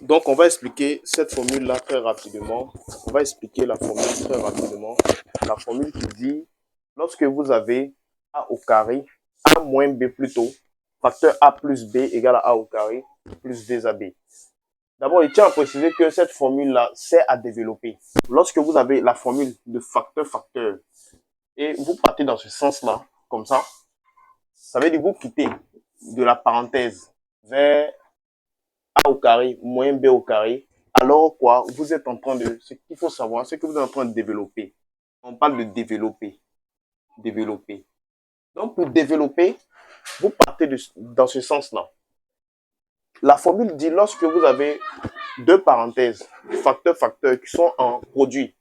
Donc, on va expliquer cette formule-là très rapidement. On va expliquer la formule très rapidement. La formule qui dit, lorsque vous avez A au carré, A moins B plutôt, facteur A plus B égale à A au carré plus 2AB. D'abord, il tient à préciser que cette formule-là sert à développer. Lorsque vous avez la formule de facteur-facteur et vous partez dans ce sens-là, comme ça veut dire que vous quittez de la parenthèse vers A au carré moins B au carré, alors quoi, vous êtes en train de, ce qu'il faut savoir, c'est que vous êtes en train de développer. On parle de développer. Développer. Donc, pour développer, vous partez dans ce sens-là. La formule dit, lorsque vous avez deux parenthèses, facteur-facteur, qui sont en produit,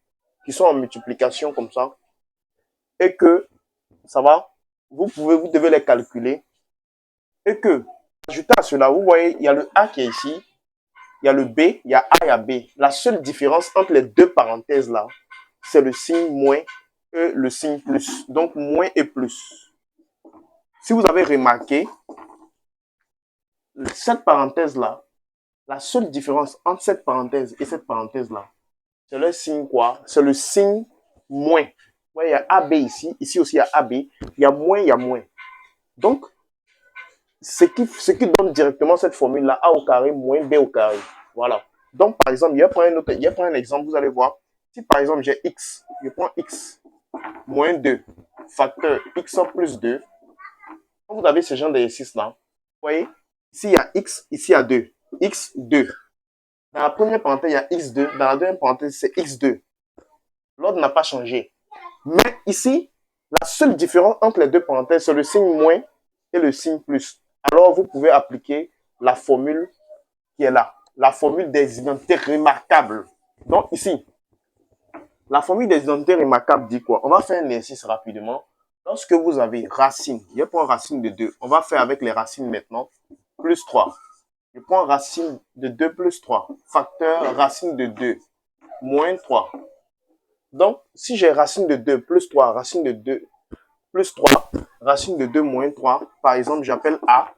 qui sont en multiplication comme ça, et que, ça va, vous devez les calculer, et que, ajouté à cela, vous voyez, il y a le A qui est ici, il y a le B, il y a A, il y a B. La seule différence entre les deux parenthèses là, c'est le signe moins et le signe plus. Donc, moins et plus. Si vous avez remarqué, cette parenthèse là, la seule différence entre cette parenthèse et cette parenthèse là, c'est le signe quoi? C'est le signe moins. Vous voyez, il y a AB ici, ici aussi il y a AB, il y a moins, il y a moins. Donc, ce qui donne directement cette formule-là, A au carré moins B au carré. Voilà. Donc, par exemple, il y a un exemple, vous allez voir. Si par exemple j'ai X, je prends X moins 2, facteur X plus 2. Quand vous avez ce genre d'exercice-là, vous voyez, ici il y a X, ici il y a 2. X2. Dans la première parenthèse, il y a X2. Dans la deuxième parenthèse, c'est X2. L'ordre n'a pas changé. Mais ici, la seule différence entre les deux parenthèses, c'est le signe moins et le signe plus. Alors, vous pouvez appliquer la formule qui est là. La formule des identités remarquables. Donc, ici, la formule des identités remarquables dit quoi? On va faire un exercice rapidement. Lorsque vous avez racine, je prends racine de 2. On va faire avec les racines maintenant. Plus 3. Je prends racine de 2 plus 3. Facteur racine de 2 moins 3. Donc, si j'ai racine de 2 plus 3, racine de 2 plus 3, racine de 2 moins 3, par exemple, j'appelle A.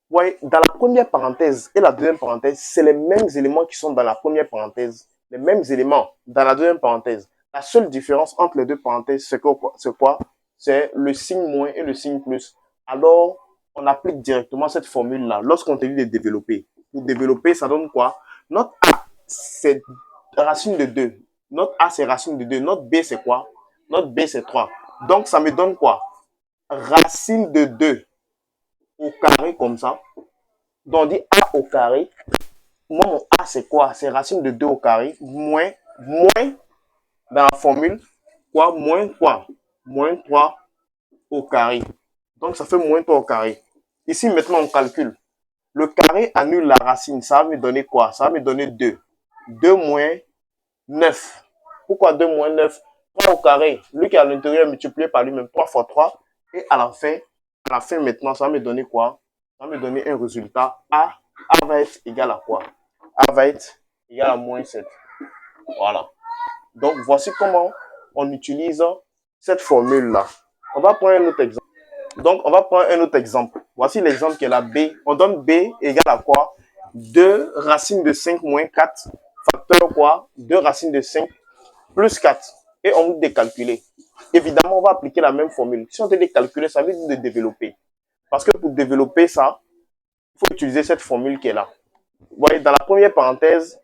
Vous voyez, dans la première parenthèse et la deuxième parenthèse, c'est les mêmes éléments qui sont dans la première parenthèse, les mêmes éléments dans la deuxième parenthèse. La seule différence entre les deux parenthèses, c'est quoi? C'est le signe moins et le signe plus. Alors, on applique directement cette formule-là lorsqu'on te dit de développer. Pour développer, ça donne quoi? Notre A, c'est racine de 2. Notre A, c'est racine de 2. Notre B, c'est quoi? Notre B, c'est 3. Donc, ça me donne quoi? Racine de 2 au carré comme ça. Donc, on dit A au carré. Moi, mon A, c'est quoi? C'est racine de 2 au carré. Moins dans la formule, quoi? Moins 3 au carré. Donc, ça fait moins 3 au carré. Ici, maintenant, on calcule. Le carré annule la racine. Ça va me donner quoi? Ça va me donner 2. 2 moins 9. Pourquoi 2 moins 9? 3 au carré. Lui qui est à l'intérieur multiplié par lui-même. 3 fois 3. Et à la fin maintenant, ça va me donner quoi? Ça va me donner un résultat. A va être égal à quoi? A va être égal à moins 7. Voilà. Donc, voici comment on utilise cette formule-là. On va prendre un autre exemple. Donc, on va prendre un autre exemple. Voici l'exemple qui est la B. On donne B égale à quoi? 2 racines de 5 moins 4. Facteur quoi? 2 racines de 5 plus 4. Et on veut décalculer. Évidemment, on va appliquer la même formule. Si on te dit calculer, ça veut dire de développer. Parce que pour développer ça, il faut utiliser cette formule qui est là. Vous voyez, dans la première parenthèse,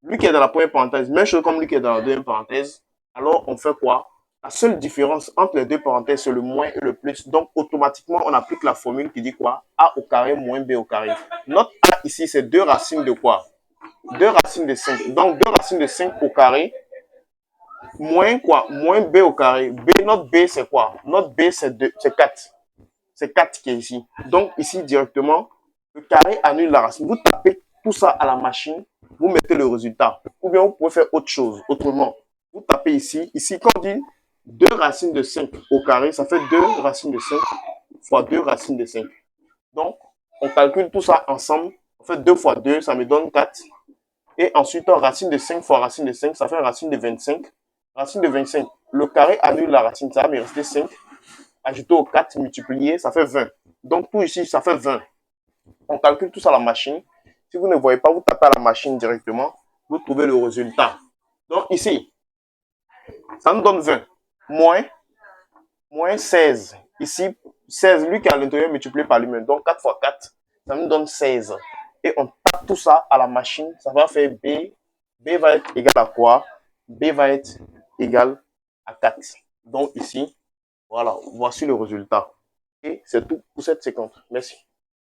lui qui est dans la première parenthèse, même chose comme lui qui est dans la deuxième parenthèse, alors on fait quoi? La seule différence entre les deux parenthèses, c'est le moins et le plus. Donc, automatiquement, on applique la formule qui dit quoi? A au carré moins B au carré. Notre A ici, c'est 2 racines de quoi? 2 racines de 5. Donc, 2 racines de 5 au carré, moins quoi? Moins B au carré. Notre B, c'est quoi? Notre B, c'est 4. C'est 4 qui est ici. Donc, ici, directement, le carré annule la racine. Vous tapez tout ça à la machine, vous mettez le résultat. Ou bien, vous pouvez faire autre chose, autrement. Vous tapez ici. Ici, quand on dit 2 racines de 5 au carré, ça fait 2 racines de 5 fois 2 racines de 5. Donc, on calcule tout ça ensemble. On fait 2 fois 2, ça me donne 4. Et ensuite, racine de 5 fois racine de 5, ça fait racine de 25. Racine de 25, le carré annule la racine, ça va me rester 5. Ajouter au 4, multiplier, ça fait 20. Donc, tout ici, ça fait 20. On calcule tout ça à la machine. Si vous ne voyez pas, vous tapez à la machine directement, vous trouvez le résultat. Donc ici, ça nous donne 20. Moins 16. Ici, 16, lui qui est à l'intérieur multiplié par lui-même. Donc 4 fois 4, ça nous donne 16. Et on tape tout ça à la machine, ça va faire B. B va être égal à quoi? B va être égal à 4. Donc ici, voilà, voici le résultat. Et c'est tout pour cette séquence. Merci.